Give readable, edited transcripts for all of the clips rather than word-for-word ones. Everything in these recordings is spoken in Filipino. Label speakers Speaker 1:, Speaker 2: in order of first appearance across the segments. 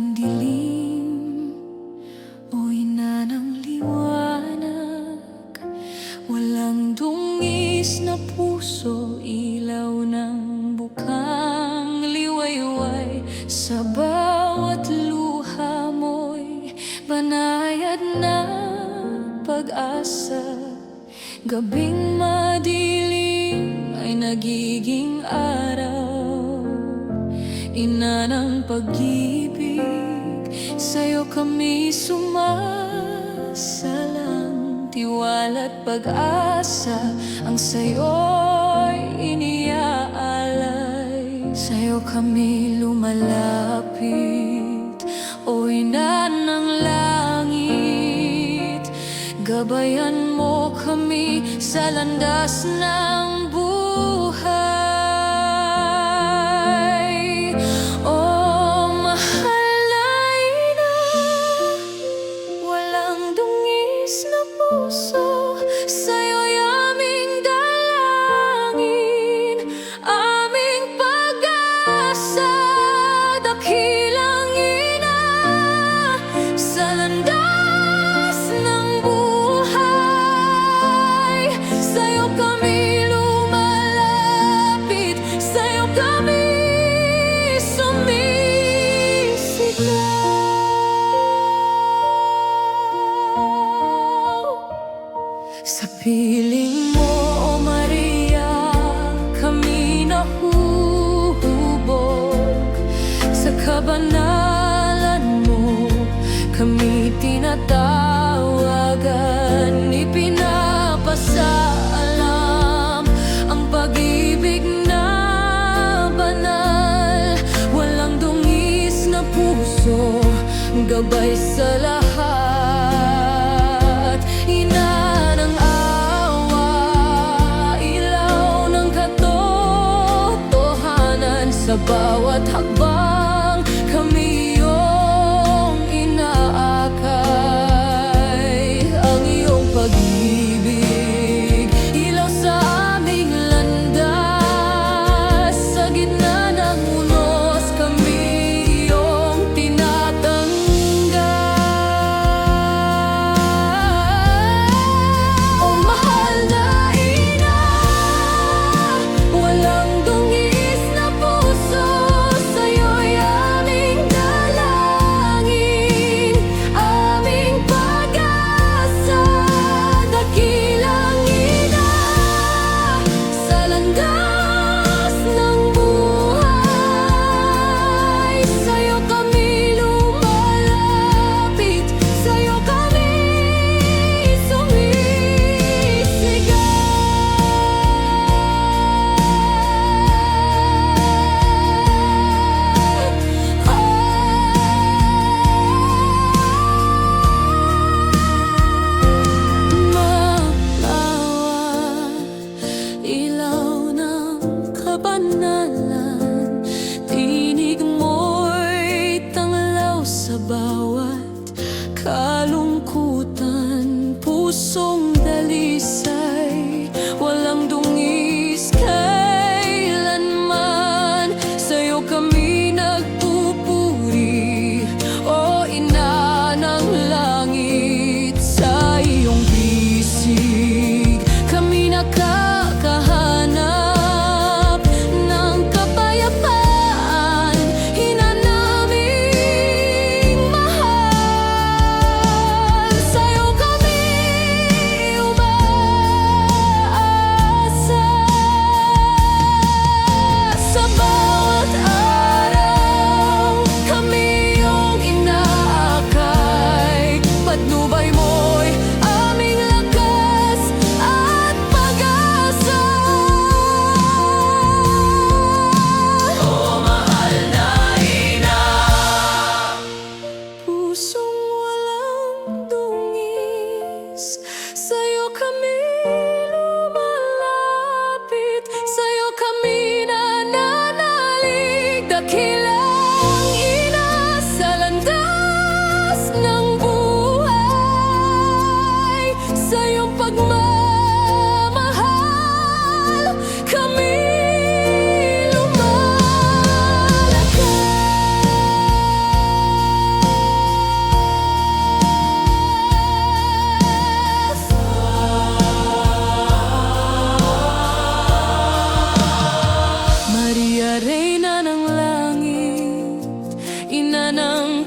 Speaker 1: ng dilim o ina ng liwanag. Walang dungis na puso, ilaw ng bukang liwayway. Sa bawat luha mo'y banayad na pag-asa. Gabing madilim ay nagiging araw. Ina ng pag-ibig, sa'yo kami sumasalang. Tiwala't pag-asa ang sa'yo'y iniaalay. Sa'yo kami lumalapit, o ina ng langit. Gabayan mo kami sa landas ng buhay. O mahal na ina, walang dungis na puso, sa'yo'y aming dalangin, aming pag-asa. Dakilang ina, sa landas ng buhay, sa'yo kami lumalapit, sa'yo kami sumisigaw. Sa piling mo, O Maria, kami nahuhubog. Sa kabanalan mo, kami tinatawagan. Ipinapasaalam ang pag-ibig na banal. Walang dungis na puso, gabay sa lahat. Ina ng awa, ilaw ng katotohanan. Sa bawat hakbang, kami iyong inaakay. Ang iyong pag-ibig, ilaw sa aming landas. Sa gitna ng unos, kami iyong tinatanggap. O mahal na ina, walang dungis na puso, sa'yo'y aming dalangin, aming pag-asa. Dakilang ina, sa landas ng buhay, sa'yo kami lumalapit, sa'yo kami ilaw ng kabanalan. Tinig mo'y tanglaw sa bawat kalungkutan. Pusong dalisay, walang dungis kailanman. Sa'yo kami nagpupuri, o ina ng langit. Sa iyong bisig, kami nakakahanap ng kapayapaan. Ina naming mahal, sa'yo kami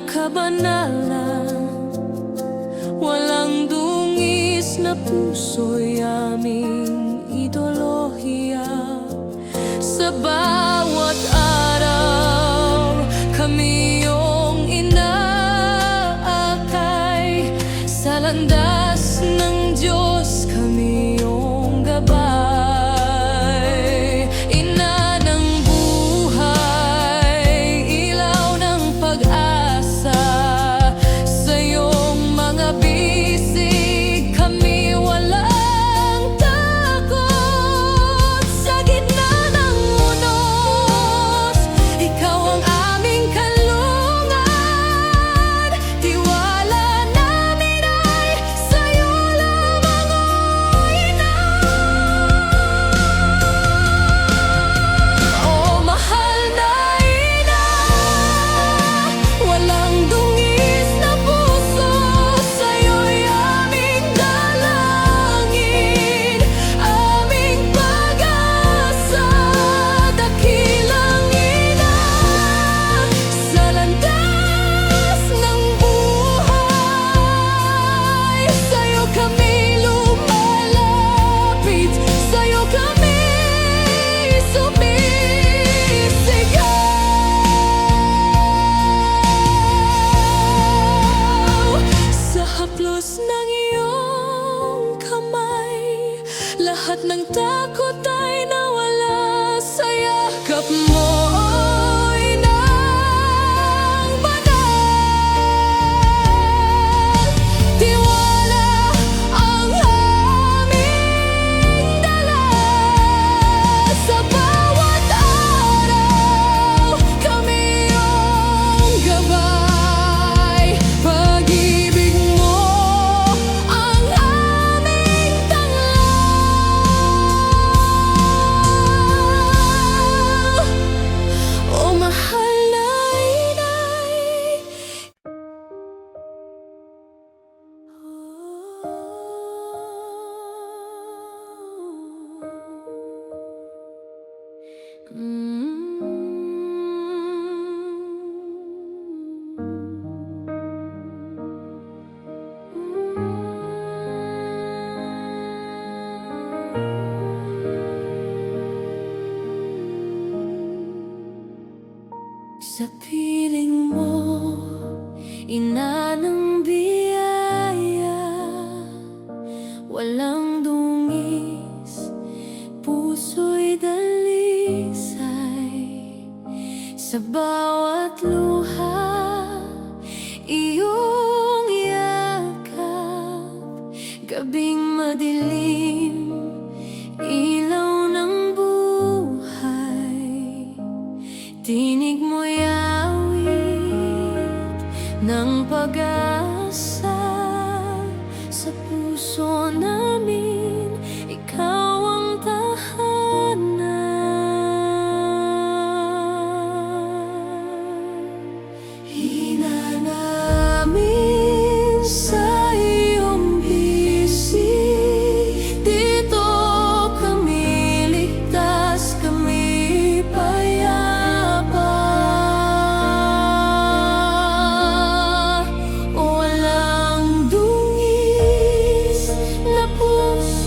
Speaker 1: kabanalan, walang dungis na puso'y aming ideolohiya. Sa bawat araw, kami iyong inaakay. Sa landas ng Diyos, kami iyong gabay. Ina ng buhay, ilaw ng pag-asa. Sa iyong mga bisig, kami walang takot. Sa gitna ng unos, ikaw ang aming kalungan. Tiwala namin ay sa'yo lamang, o Ina. O mahal na Ina, walang dungis na puso, sa'yo'y aming dalangin, aming pag-asa. Dakilang Ina, sa landas ng buhay, sa'yo kami lumalapit, sa'yo kami sumisigaw. Sa haplos ng iyong kamay, lahat ng takot ay nawala. Sa yakap mo, Inang banal, tiwala ang aming dala. Sa bawat araw, kami iyong gabay. Pag-ibig mo ang aming tanglaw. O mahal na Inay, sa piling mo, Ina ng biyaya, walang dungis, puso'y dalisay. Sa bawat luha, iyong yakap. Gabing madilim, ilaw ng buhay. Tinig mo'y awit ng pag-asa. Sa puso namin, ikaw ang tahanan. Hina namin sa iyong bisig, dito kami ligtas, kami payapa. Walang dungis na puso,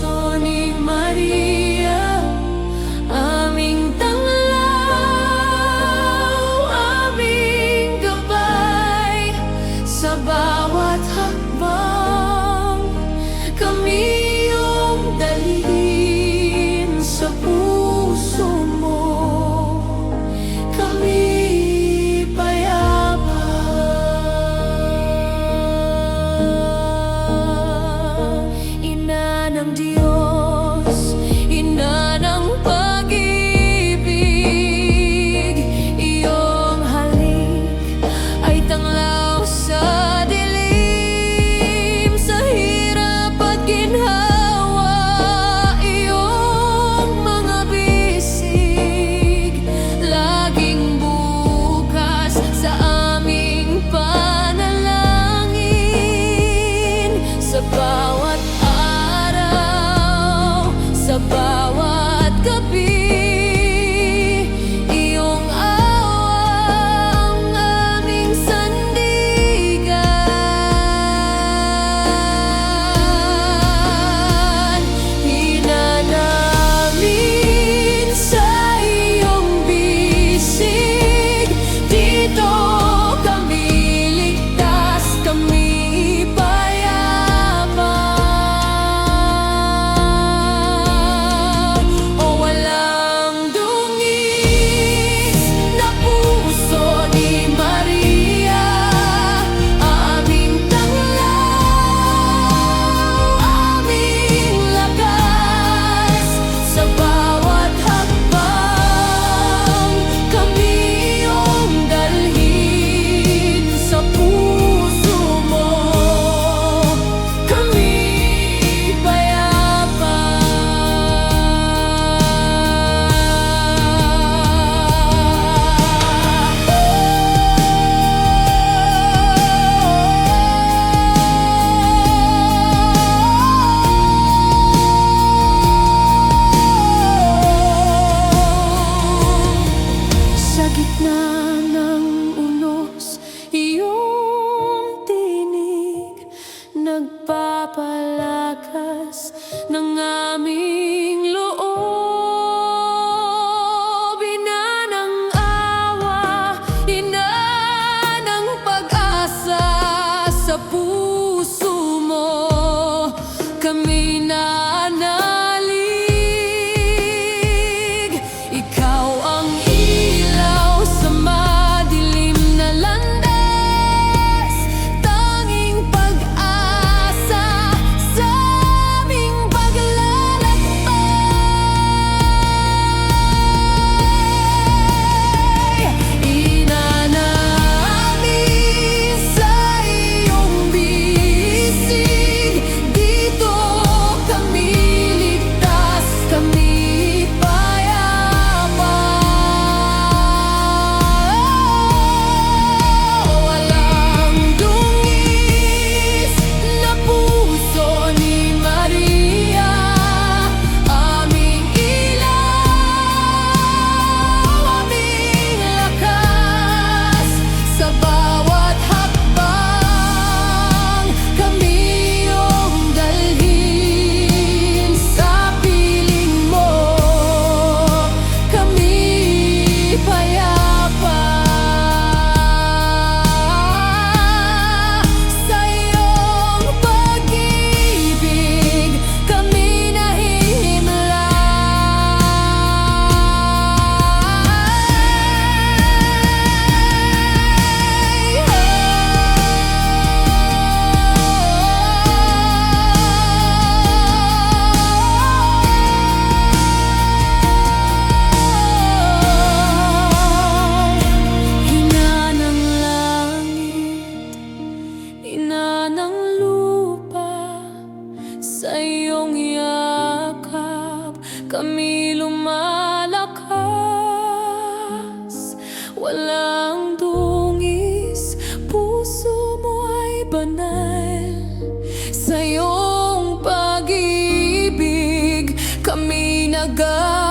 Speaker 1: alaga